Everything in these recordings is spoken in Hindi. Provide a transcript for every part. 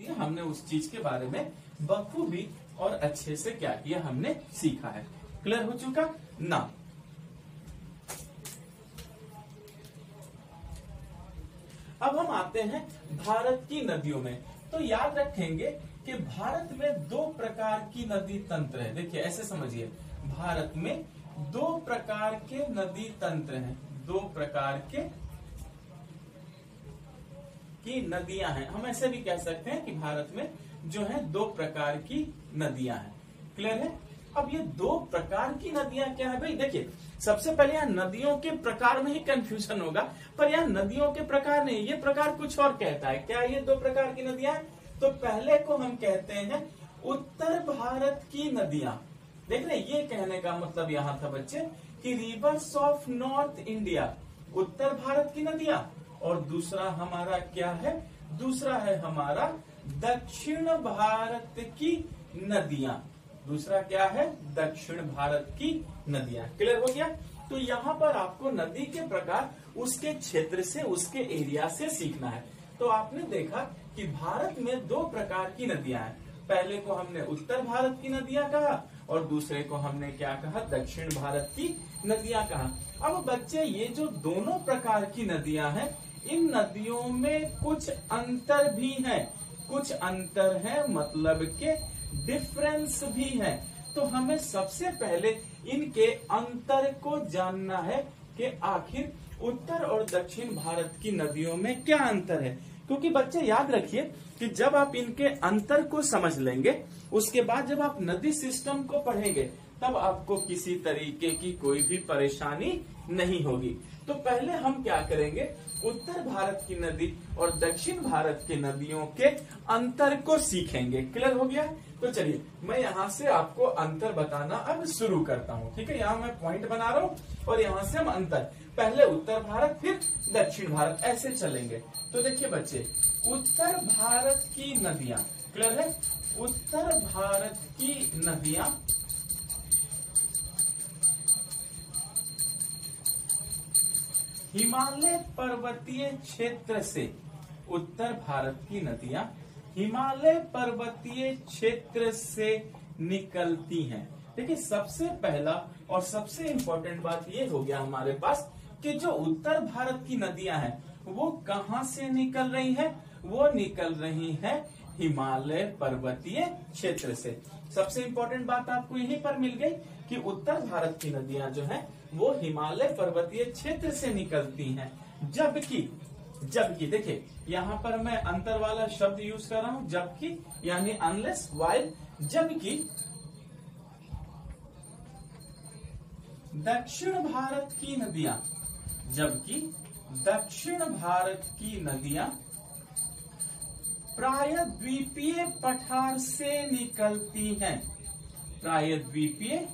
ठीक है, हमने उस चीज के बारे में बखूबी और अच्छे से क्या किया, हमने सीखा है। क्लियर हो चुका ना। अब हम आते हैं भारत की नदियों में। तो याद रखेंगे कि भारत में दो प्रकार की नदी तंत्र है। देखिए ऐसे समझिए, भारत में दो प्रकार के नदी तंत्र हैं, दो प्रकार के की नदियां हैं। हम ऐसे भी कह सकते हैं कि भारत में जो है दो प्रकार की नदियां हैं। क्लियर है। अब ये दो प्रकार की नदियां क्या है भाई, देखिए सबसे पहले यहाँ नदियों के प्रकार में ही कंफ्यूजन होगा, पर यहाँ नदियों के प्रकार नहीं, ये प्रकार कुछ और कहता है। क्या ये दो प्रकार की नदियां हैं? तो पहले को हम कहते हैं उत्तर भारत की नदियां। देख रहे, ये कहने का मतलब यहाँ था बच्चे कि रिवर्स ऑफ नॉर्थ इंडिया, उत्तर भारत की नदियां। और दूसरा हमारा क्या है, दूसरा है हमारा दक्षिण भारत की नदियां। दूसरा क्या है, दक्षिण भारत की नदियां। क्लियर हो गया। तो यहाँ पर आपको नदी के प्रकार उसके क्षेत्र से, उसके एरिया से सीखना है। तो आपने देखा कि भारत में दो प्रकार की नदियां हैं। पहले को हमने उत्तर भारत की नदियां कहा और दूसरे को हमने क्या कहा, दक्षिण भारत की नदियां कहा। अब बच्चे ये जो दोनों प्रकार की नदियां हैं, इन नदियों में कुछ अंतर भी है, कुछ अंतर है मतलब के डिफरेंस भी है। तो हमें सबसे पहले इनके अंतर को जानना है कि आखिर उत्तर और दक्षिण भारत की नदियों में क्या अंतर है। क्योंकि बच्चे याद रखिए कि जब आप इनके अंतर को समझ लेंगे, उसके बाद जब आप नदी सिस्टम को पढ़ेंगे, तब आपको किसी तरीके की कोई भी परेशानी नहीं होगी। तो पहले हम क्या करेंगे, उत्तर भारत की नदी और दक्षिण भारत की नदियों के अंतर को सीखेंगे। क्लियर हो गया। तो चलिए मैं यहाँ से आपको अंतर बताना अब शुरू करता हूँ। ठीक है, यहाँ मैं पॉइंट बना रहा हूँ और यहाँ से हम अंतर, पहले उत्तर भारत फिर दक्षिण भारत, ऐसे चलेंगे। तो देखिए बच्चे, उत्तर भारत की नदियां, क्लियर है, उत्तर भारत की नदियां हिमालय पर्वतीय क्षेत्र से, उत्तर भारत की नदियां हिमालय पर्वतीय क्षेत्र से निकलती हैं। देखिए सबसे पहला और सबसे इम्पोर्टेंट बात ये हो गया हमारे पास कि जो उत्तर भारत की नदियां हैं वो कहां से निकल रही हैं, वो निकल रही हैं हिमालय पर्वतीय क्षेत्र से। सबसे इम्पोर्टेंट बात आपको यहीं पर मिल गई कि उत्तर भारत की नदियां जो हैं वो हिमालय पर्वतीय क्षेत्र से निकलती हैं। जबकि देखिए यहाँ पर मैं अंतर वाला शब्द यूज कर रहा हूं, जबकि यानी अनलेस, वाइल, जबकि दक्षिण भारत की नदियां, जबकि दक्षिण भारत की नदियां प्रायद्वीपीय पठार से निकलती हैं, प्रायद्वीपीय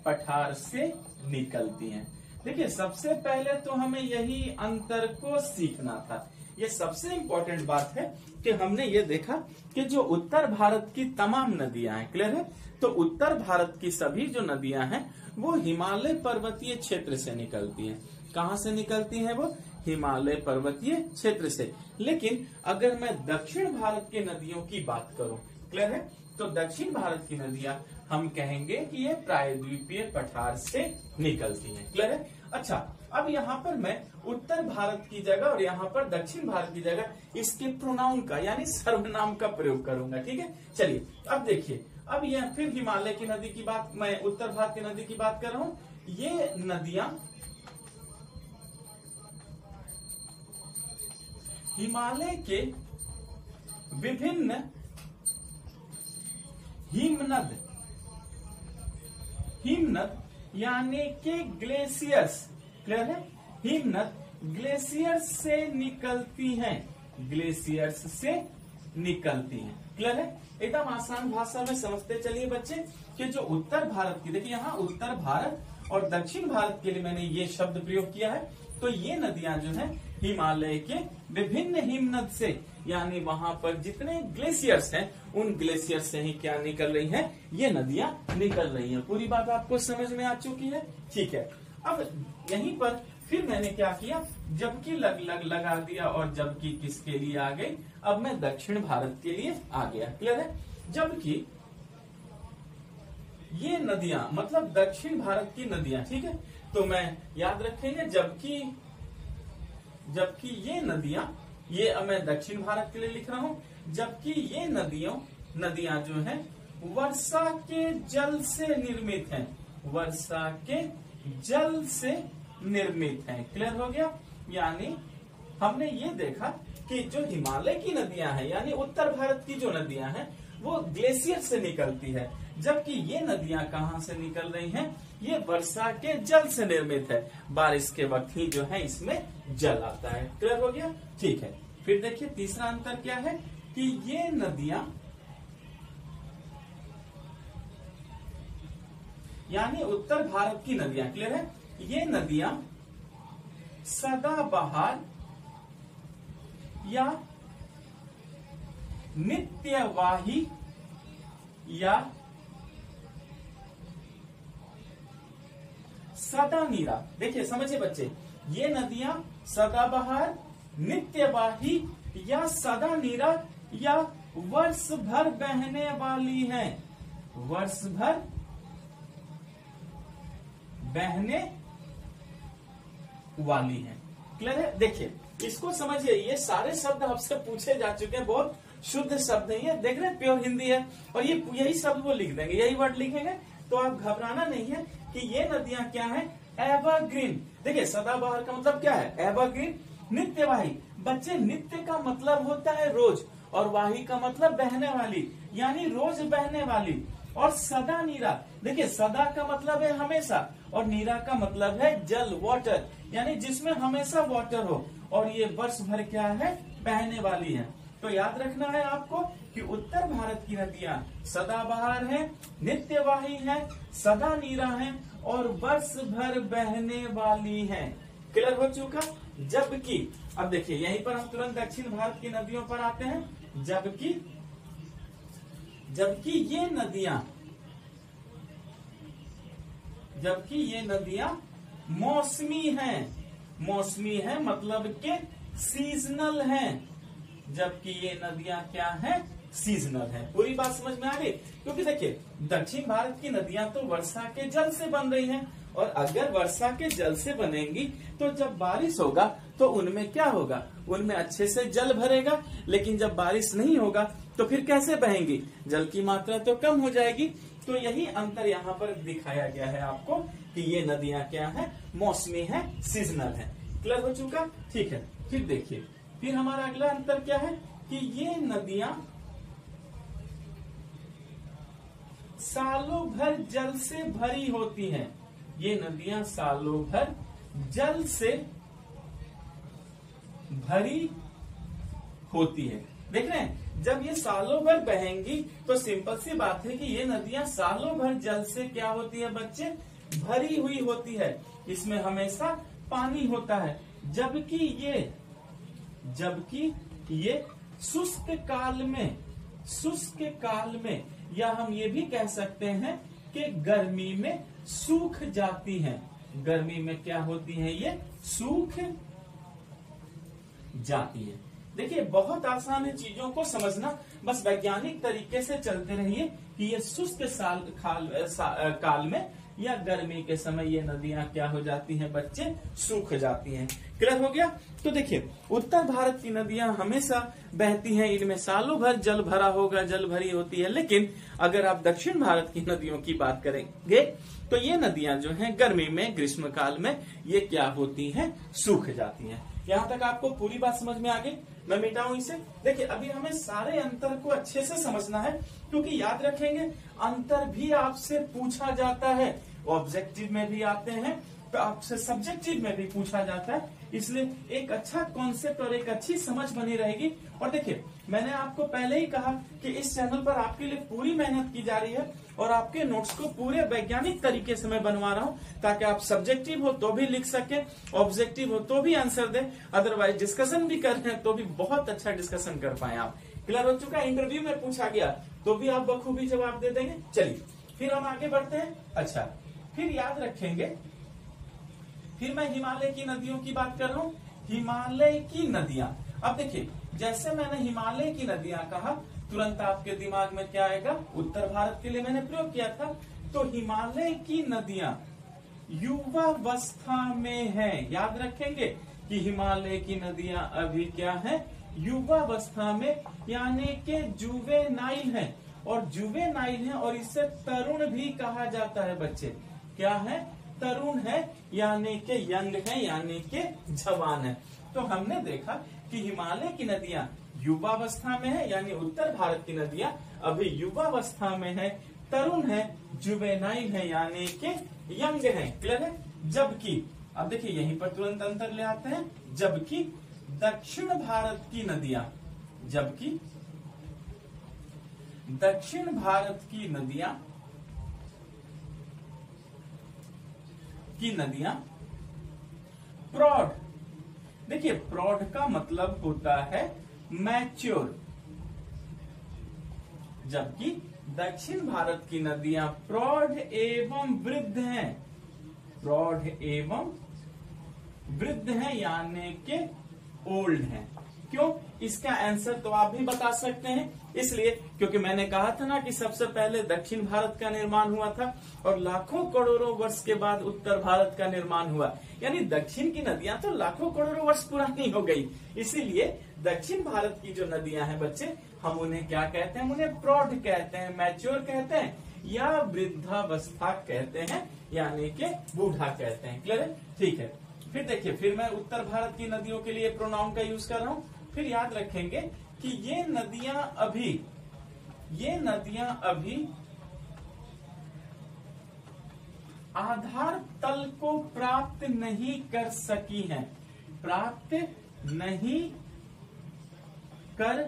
पठार से निकलती हैं। देखिए सबसे पहले तो हमें यही अंतर को सीखना था। ये सबसे इम्पोर्टेंट बात है कि हमने ये देखा कि जो उत्तर भारत की तमाम नदियां हैं, क्लियर है, तो उत्तर भारत की सभी जो नदियां हैं वो हिमालय पर्वतीय क्षेत्र से निकलती हैं। कहां से निकलती हैं वो, हिमालय पर्वतीय क्षेत्र से। लेकिन अगर मैं दक्षिण भारत के नदियों की बात करूं, क्लियर है, तो दक्षिण भारत की नदियां हम कहेंगे कि ये प्रायद्वीपीय पठार से निकलती हैं। क्लियर है। अच्छा, अब यहाँ पर मैं उत्तर भारत की जगह और यहाँ पर दक्षिण भारत की जगह इसके प्रोनाउन का यानी सर्वनाम का प्रयोग करूंगा। ठीक है, चलिए अब देखिए, अब यह फिर हिमालय की नदी की बात, मैं उत्तर भारत की नदी की बात कर रहा हूं। ये नदियां हिमालय के विभिन्न हिमनद यानी कि ग्लेशियर्स, क्लियर है, हिमनद ग्लेशियर्स से निकलती हैं, ग्लेशियर्स से निकलती हैं। क्लियर है। एकदम आसान भाषा में समझते चलिए बच्चे कि जो उत्तर भारत की, देखिए यहाँ उत्तर भारत और दक्षिण भारत के लिए मैंने ये शब्द प्रयोग किया है। तो ये नदियां जो है हिमालय के विभिन्न हिमनद से, यानी वहां पर जितने ग्लेशियर्स हैं उन ग्लेशियर से ही क्या निकल रही हैं, ये नदियां निकल रही हैं। पूरी बात आपको समझ में आ चुकी है। ठीक है, अब यहीं पर फिर मैंने क्या किया, जबकि लगा दिया और जबकि किसके लिए आ गई, अब मैं दक्षिण भारत के लिए आ गया। क्लियर है? जबकि ये नदियां मतलब दक्षिण भारत की नदियां, ठीक है, तो मैं याद रखेंगे जबकि ये नदियां, ये अब मैं दक्षिण भारत के लिए लिख रहा हूं, जबकि ये नदियां जो हैं वर्षा के जल से निर्मित हैं, वर्षा के जल से निर्मित हैं। क्लियर हो गया? यानी हमने ये देखा कि जो हिमालय की नदियां हैं यानी उत्तर भारत की जो नदियां हैं वो ग्लेशियर से निकलती है, जबकि ये नदियां कहां से निकल रही हैं, ये वर्षा के जल से निर्मित है, बारिश के वक्त ही जो है इसमें जल आता है। क्लियर हो गया? ठीक है। फिर देखिए तीसरा अंतर क्या है कि ये नदियां यानी उत्तर भारत की नदियां, क्लियर है, ये नदियां सदाबहार या नित्यवाही या सदा नीरा, देखिए समझिए बच्चे, ये नदियां सदाबहार, नित्यवाही या सदा नीरा या वर्ष भर बहने वाली हैं, वर्ष भर बहने वाली हैं। क्लियर है? देखिए इसको समझिए, ये सारे शब्द आपसे पूछे जा चुके हैं, बहुत शुद्ध शब्द नहीं है, देख रहे हैं प्योर हिंदी है, और ये यही शब्द वो लिख देंगे, यही वर्ड लिखेंगे, तो आप घबराना नहीं है कि ये नदियां क्या है, एवरग्रीन। देखिए सदाबहार का मतलब क्या है, एवरग्रीन। नित्यवाही, बच्चे नित्य का मतलब होता है रोज, और वाही का मतलब बहने वाली, यानी रोज बहने वाली। और सदा नीरा, देखिए सदा का मतलब है हमेशा, और नीरा का मतलब है जल, वाटर, यानी जिसमें हमेशा वाटर हो, और ये वर्ष भर क्या है, बहने वाली है। तो याद रखना है आपको कि उत्तर भारत की नदियां सदाबहार हैं, नित्यवाही हैं, सदा नीरा हैं और वर्ष भर बहने वाली हैं। क्लियर हो चुका? जबकि अब देखिए यहीं पर हम तुरंत दक्षिण भारत की नदियों पर आते हैं। जबकि ये नदियां मौसमी हैं, मौसमी है मतलब के सीजनल हैं, जबकि ये नदियां क्या हैं, सीजनल हैं। पूरी बात समझ में आ गई? क्योंकि देखिए दक्षिण भारत की नदियां तो वर्षा के जल से बन रही हैं, और अगर वर्षा के जल से बनेंगी तो जब बारिश होगा तो उनमें क्या होगा, उनमें अच्छे से जल भरेगा, लेकिन जब बारिश नहीं होगा तो फिर कैसे बहेंगी, जल की मात्रा तो कम हो जाएगी। तो यही अंतर यहाँ पर दिखाया गया है आपको कि ये नदियां क्या है, मौसमी है, सीजनल है। क्लियर हो चुका? ठीक है। फिर देखिए, फिर हमारा अगला अंतर क्या है कि ये नदियां सालों भर जल से भरी होती हैं, ये नदियां सालों भर जल से भरी होती है। देख रहे हैं, जब ये सालों भर बहेंगी तो सिंपल सी बात है कि ये नदियां सालों भर जल से क्या होती है बच्चे, भरी हुई होती है, इसमें हमेशा पानी होता है। जबकि ये शुष्क काल में या हम ये भी कह सकते हैं कि गर्मी में सूख जाती हैं, गर्मी में क्या होती हैं, ये सूख जाती है। देखिए बहुत आसान है चीजों को समझना, बस वैज्ञानिक तरीके से चलते रहिए कि ये शुष्क काल में या गर्मी के समय ये नदियां क्या हो जाती हैं बच्चे, सूख जाती हैं। क्लियर हो गया? तो देखिए उत्तर भारत की नदियां हमेशा बहती हैं, इनमें सालों भर जल भरा होगा, जल भरी होती है। लेकिन अगर आप दक्षिण भारत की नदियों की बात करेंगे तो ये नदियां जो हैं गर्मी में, ग्रीष्म काल में ये क्या होती हैं, सूख जाती हैं। यहाँ तक आपको पूरी बात समझ में आ गई? मैं मिटाऊं इसे? देखिए अभी हमें सारे अंतर को अच्छे से समझना है, क्योंकि याद रखेंगे अंतर भी आपसे पूछा जाता है, ऑब्जेक्टिव में भी आते हैं तो आपसे सब्जेक्टिव में भी पूछा जाता है, इसलिए एक अच्छा कॉन्सेप्ट और एक अच्छी समझ बनी रहेगी। और देखिए मैंने आपको पहले ही कहा कि इस चैनल पर आपके लिए पूरी मेहनत की जा रही है और आपके नोट्स को पूरे वैज्ञानिक तरीके से मैं बनवा रहा हूं, ताकि आप सब्जेक्टिव हो तो भी लिख सके, ऑब्जेक्टिव हो तो भी आंसर दे, अदरवाइज डिस्कशन भी कर रहे हैं तो भी बहुत अच्छा डिस्कशन कर पाए आप। क्लियर हो चुका? इंटरव्यू में पूछा गया तो भी आप बखूबी जवाब दे देंगे। चलिए फिर हम आगे बढ़ते हैं। अच्छा, फिर याद रखेंगे फिर मैं हिमालय की नदियों की बात कर रहा हूँ। हिमालय की नदियां, अब देखिए जैसे मैंने हिमालय की नदियां कहा, तुरंत आपके दिमाग में क्या आएगा? उत्तर भारत के लिए मैंने प्रयोग किया था। तो हिमालय की नदियां युवावस्था में है। याद रखेंगे कि हिमालय की नदियां अभी क्या है? युवावस्था में, यानी कि जुवेनाइल है। और जुवेनाइल है और इसे तरुण भी कहा जाता है बच्चे। क्या है? तरुण है, यानी कि यंग है, यानी कि जवान है। तो हमने देखा कि हिमालय की नदियां युवावस्था में है, यानी उत्तर भारत की नदियां अभी युवावस्था में है, तरुण है, जुवेनाइल है, यानी कि यंग है। क्लियर है? जबकि अब देखिए यहीं पर तुरंत अंतर ले आते हैं। जबकि दक्षिण भारत की नदियां, जबकि दक्षिण भारत की नदियां प्रौढ़, देखिए प्रौढ़ का मतलब होता है मैच्योर। जबकि दक्षिण भारत की नदियां प्रौढ़ एवं वृद्ध हैं, प्रौढ़ एवं वृद्ध हैं, यानी के ओल्ड हैं। क्यों? इसका आंसर तो आप भी बता सकते हैं, इसलिए क्योंकि मैंने कहा था ना कि सबसे पहले दक्षिण भारत का निर्माण हुआ था और लाखों करोड़ों वर्ष के बाद उत्तर भारत का निर्माण हुआ, यानी दक्षिण की नदियां तो लाखों करोड़ों वर्ष पुरानी हो गई। इसीलिए दक्षिण भारत की जो नदियां हैं बच्चे, हम उन्हें क्या कहते हैं? हम उन्हें प्रौढ़ कहते हैं, मैच्योर कहते हैं, या वृद्धावस्था कहते हैं, यानी कि बूढ़ा कहते हैं। क्लियर है? ठीक है। फिर देखिए, फिर मैं उत्तर भारत की नदियों के लिए प्रोनाउन का यूज कर रहा हूं। फिर याद रखेंगे कि ये नदियां अभी आधार तल को प्राप्त नहीं कर सकी हैं, प्राप्त नहीं कर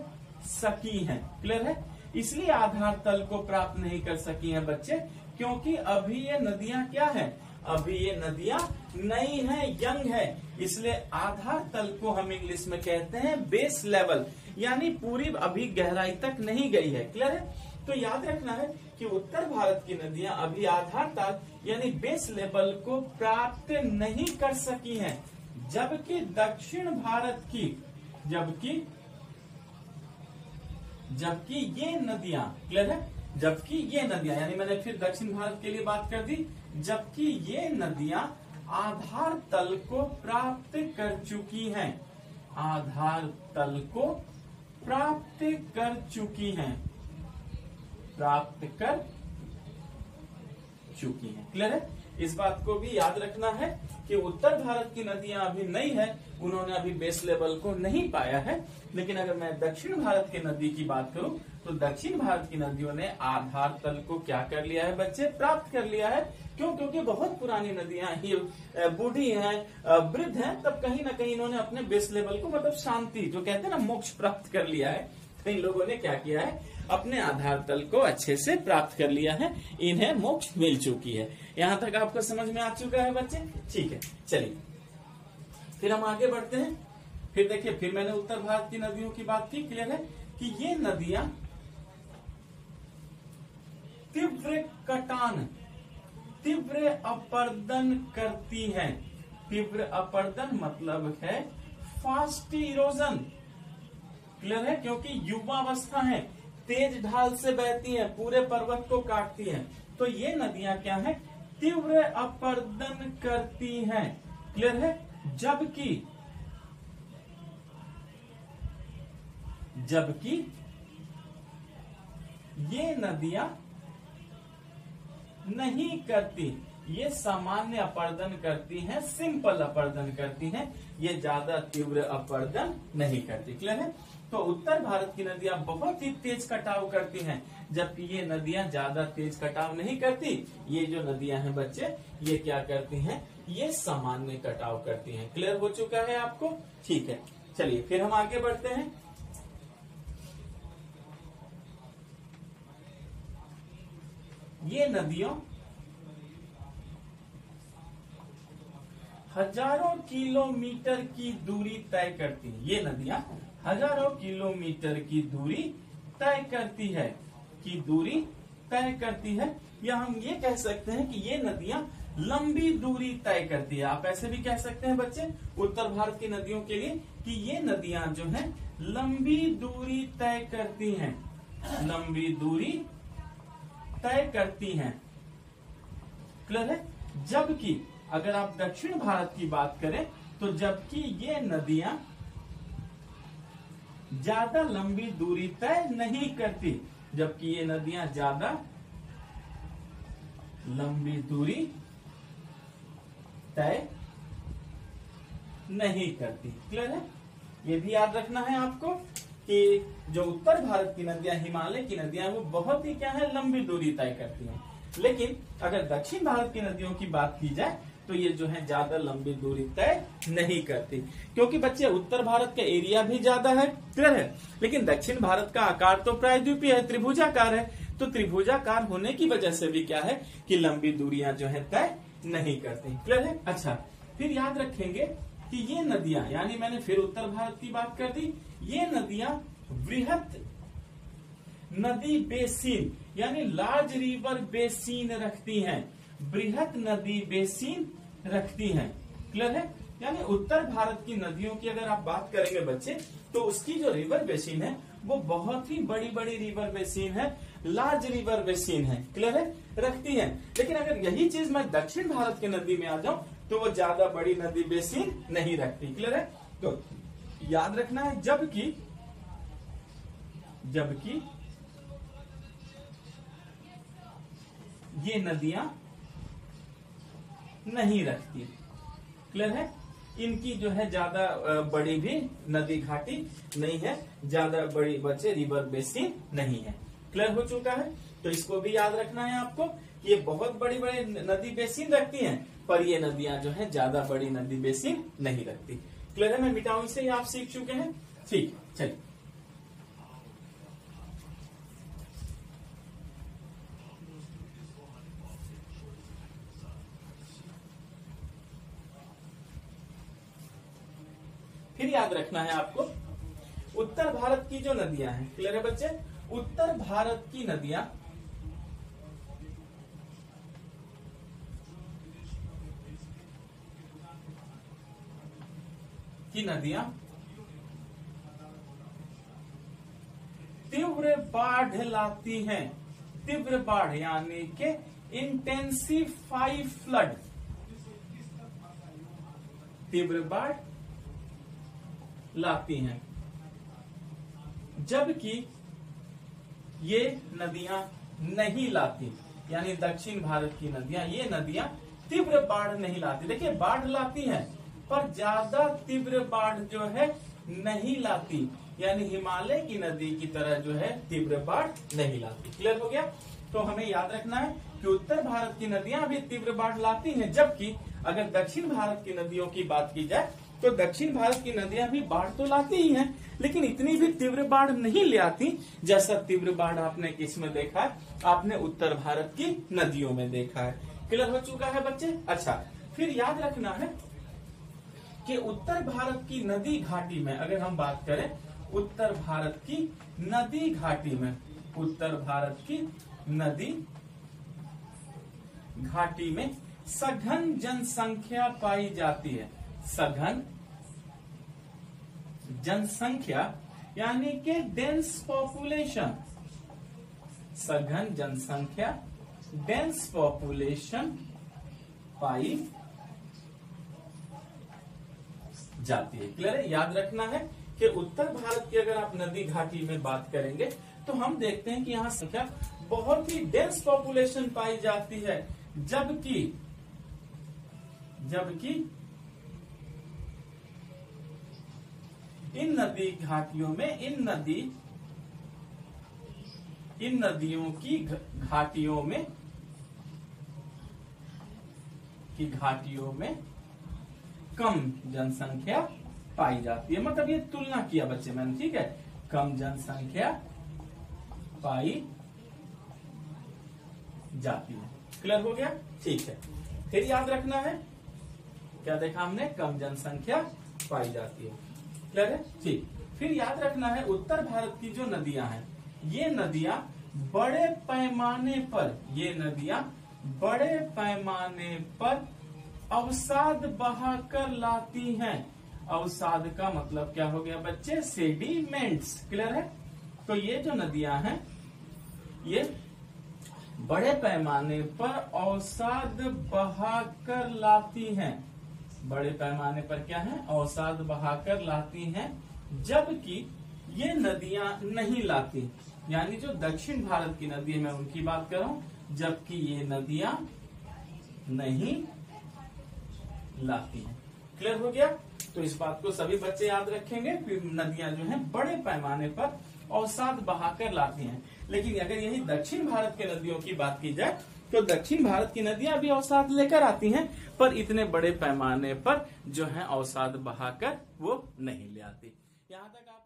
सकी हैं। क्लियर है? इसलिए आधार तल को प्राप्त नहीं कर सकी हैं बच्चे, क्योंकि अभी ये नदियां क्या है? अभी ये नदियां नई है, यंग है। इसलिए आधार तल को हम इंग्लिश में कहते हैं बेस लेवल, यानी पूरी अभी गहराई तक नहीं गई है। क्लियर है? तो याद रखना है कि उत्तर भारत की नदियां अभी आधार तल यानी बेस लेवल को प्राप्त नहीं कर सकी हैं, जबकि दक्षिण भारत की जबकि ये नदियां, क्लियर है? जबकि ये नदियां, यानी मैंने फिर दक्षिण भारत के लिए बात कर दी, जबकि ये नदियां आधार तल को प्राप्त कर चुकी हैं, आधार तल को प्राप्त कर चुकी हैं, प्राप्त कर चुकी हैं। क्लियर है? इस बात को भी याद रखना है कि उत्तर भारत की नदियां अभी नई है, उन्होंने अभी बेस लेवल को नहीं पाया है। लेकिन अगर मैं दक्षिण भारत की नदी की बात करूं तो दक्षिण भारत की नदियों ने आधार तल को क्या कर लिया है बच्चे? प्राप्त कर लिया है। क्यों? क्योंकि बहुत पुरानी नदियां ही बूढ़ी हैं, वृद्ध हैं, तब कहीं ना कहीं इन्होंने अपने बेस लेवल को, मतलब शांति जो कहते हैं ना, मोक्ष प्राप्त कर लिया है। तो इन लोगों ने क्या किया है? अपने आधार तल को अच्छे से प्राप्त कर लिया है, इन्हें मोक्ष मिल चुकी है। यहां तक आपको समझ में आ चुका है बच्चे? ठीक है, चलिए फिर हम आगे बढ़ते हैं। फिर देखिए, फिर मैंने उत्तर भारत की नदियों की बात की। क्लियर है कि ये नदियां तीव्र अपर्दन करती हैं। तीव्र अपर्दन मतलब है फास्ट इरोजन। क्लियर है? क्योंकि युवावस्था है, तेज ढाल से बहती हैं, पूरे पर्वत को काटती हैं। तो ये नदियां क्या है? तीव्र अपर्दन करती हैं। क्लियर है? जबकि ये नदियां नहीं करती, ये सामान्य अपर्दन करती हैं, सिंपल अपर्दन करती हैं, ये ज्यादा तीव्र अपर्दन नहीं करती। क्लियर है? तो उत्तर भारत की नदियां बहुत ही तेज कटाव करती हैं, जबकि ये नदियां ज्यादा तेज कटाव नहीं करती। ये जो नदियां हैं बच्चे, ये क्या करती हैं? ये सामान्य कटाव करती हैं। क्लियर हो चुका है आपको? ठीक है, चलिए फिर हम आगे बढ़ते हैं। ये नदियों हजारों किलोमीटर की दूरी तय करती है। ये नदियां हजारों किलोमीटर की दूरी तय करती है, या हम ये कह सकते हैं कि ये नदियां लंबी दूरी तय करती है। आप ऐसे भी कह सकते हैं बच्चे उत्तर भारत की नदियों के लिए कि ये नदियां जो हैं लंबी दूरी तय करती हैं, लंबी दूरी तय करती हैं। क्लियर है। जबकि अगर आप दक्षिण भारत की बात करें तो जबकि ये नदियां ज्यादा लंबी दूरी तय नहीं करती, जबकि ये नदियां ज्यादा लंबी दूरी तय नहीं करती। क्लियर है। ये भी याद रखना है आपको कि जो उत्तर भारत की नदियां, हिमालय की नदियां, वो बहुत ही क्या है, लंबी दूरी तय करती हैं। लेकिन अगर दक्षिण भारत की नदियों की बात की जाए तो ये जो है ज्यादा लंबी दूरी तय नहीं करती, क्योंकि बच्चे उत्तर भारत का एरिया भी ज्यादा है, क्लियर है, लेकिन दक्षिण भारत का आकार तो प्रायद्वीपीय है, त्रिभुजाकार है। तो त्रिभुजाकार होने की वजह से भी क्या है कि लंबी दूरियां जो है तय नहीं करती। क्लियर है। अच्छा, फिर याद रखेंगे कि ये नदियां, यानी मैंने फिर उत्तर भारत की बात कर दी, ये नदियां वृहत नदी बेसिन यानी लार्ज रिवर बेसिन रखती हैं, बृहत नदी बेसिन रखती हैं। क्लियर है। यानी उत्तर भारत की नदियों की अगर आप बात करेंगे बच्चे तो उसकी जो रिवर बेसिन है वो बहुत ही बड़ी बड़ी रिवर बेसिन है, लार्ज रिवर बेसिन है। क्लियर है, रखती है। लेकिन अगर यही चीज मैं दक्षिण भारत के नदी में आ जाऊं तो वो ज्यादा बड़ी नदी बेसिन नहीं रखती। क्लियर है। तो याद रखना है जबकि ये नदियां नहीं रखती। क्लियर है। इनकी जो है ज्यादा बड़ी भी नदी घाटी नहीं है, ज्यादा बड़ी बच्चे रिवर बेसिन नहीं है। क्लियर हो चुका है। तो इसको भी याद रखना है आपको, ये बहुत बड़ी बड़ी नदी बेसिन रखती हैं, पर ये नदियां जो है ज्यादा बड़ी नदी बेसिन नहीं रखती। क्लियर है। मैं मिटाऊं इसे, आप सीख चुके हैं। ठीक, चलिए फिर याद रखना है आपको उत्तर भारत की जो नदियां हैं। क्लियर है बच्चे। उत्तर भारत की नदियां तीव्र बाढ़ लाती हैं। तीव्र बाढ़ यानी कि इंटेंसिफाई फ्लड, तीव्र बाढ़ लाती हैं। जबकि ये नदियां नहीं लाती, यानी दक्षिण भारत की नदियां, ये नदियां तीव्र बाढ़ नहीं लाती। देखिए बाढ़ लाती हैं पर ज्यादा तीव्र बाढ़ जो है नहीं लाती, यानी हिमालय की नदी की तरह जो है तीव्र बाढ़ नहीं लाती। क्लियर हो गया। तो हमें याद रखना है कि उत्तर भारत की नदियां भी तीव्र बाढ़ लाती हैं, जबकि अगर दक्षिण भारत की नदियों की बात की जाए तो दक्षिण भारत की नदियां भी बाढ़ तो लाती ही हैं, लेकिन इतनी भी तीव्र बाढ़ नहीं ले आती जैसा तीव्र बाढ़ आपने किसमें देखा है, आपने उत्तर भारत की नदियों में देखा है। क्लियर हो चुका है बच्चे। अच्छा, फिर याद रखना है कि उत्तर भारत की नदी घाटी में अगर हम बात करें, उत्तर भारत की नदी घाटी में, उत्तर भारत की नदी घाटी में सघन जनसंख्या पाई जाती है। सघन जनसंख्या यानी कि डेंस पॉपुलेशन, सघन जनसंख्या डेंस पॉपुलेशन पाई जाती है। क्लियर है। याद रखना है कि उत्तर भारत की अगर आप नदी घाटी में बात करेंगे तो हम देखते हैं कि यहाँ संख्या बहुत ही डेंस पॉपुलेशन पाई जाती है, जबकि इन नदी घाटियों में, इन नदियों की घाटियों में कम जनसंख्या पाई जाती है। मतलब ये तुलना किया बच्चे मैंने, ठीक है, कम जनसंख्या पाई जाती है। क्लियर हो गया। ठीक है। फिर याद रखना है, क्या देखा हमने, कम जनसंख्या पाई जाती है। क्लियर है। ठीक। फिर याद रखना है उत्तर भारत की जो नदियां हैं, ये नदियां बड़े पैमाने पर, ये नदियां बड़े पैमाने पर अवसाद बहाकर लाती हैं। अवसाद का मतलब क्या हो गया बच्चे? सेडिमेंट्स। क्लियर है? तो ये जो नदियां हैं ये बड़े पैमाने पर अवसाद बहाकर लाती हैं। बड़े पैमाने पर क्या है? अवसाद बहाकर लाती हैं, जबकि ये नदियां नहीं लाती। यानी जो दक्षिण भारत की नदी है मैं उनकी बात कर रहा हूं, जबकि ये नदियां नहीं लाती हैं। क्लियर हो गया? तो इस बात को सभी बच्चे याद रखेंगे। फिर नदियां जो हैं बड़े पैमाने पर अवसाद बहाकर लाती हैं। लेकिन अगर यही दक्षिण भारत के नदियों की बात की जाए तो दक्षिण भारत की नदियां भी अवसाद लेकर आती हैं, पर इतने बड़े पैमाने पर जो है अवसाद बहाकर वो नहीं ले आती। यहाँ तक आप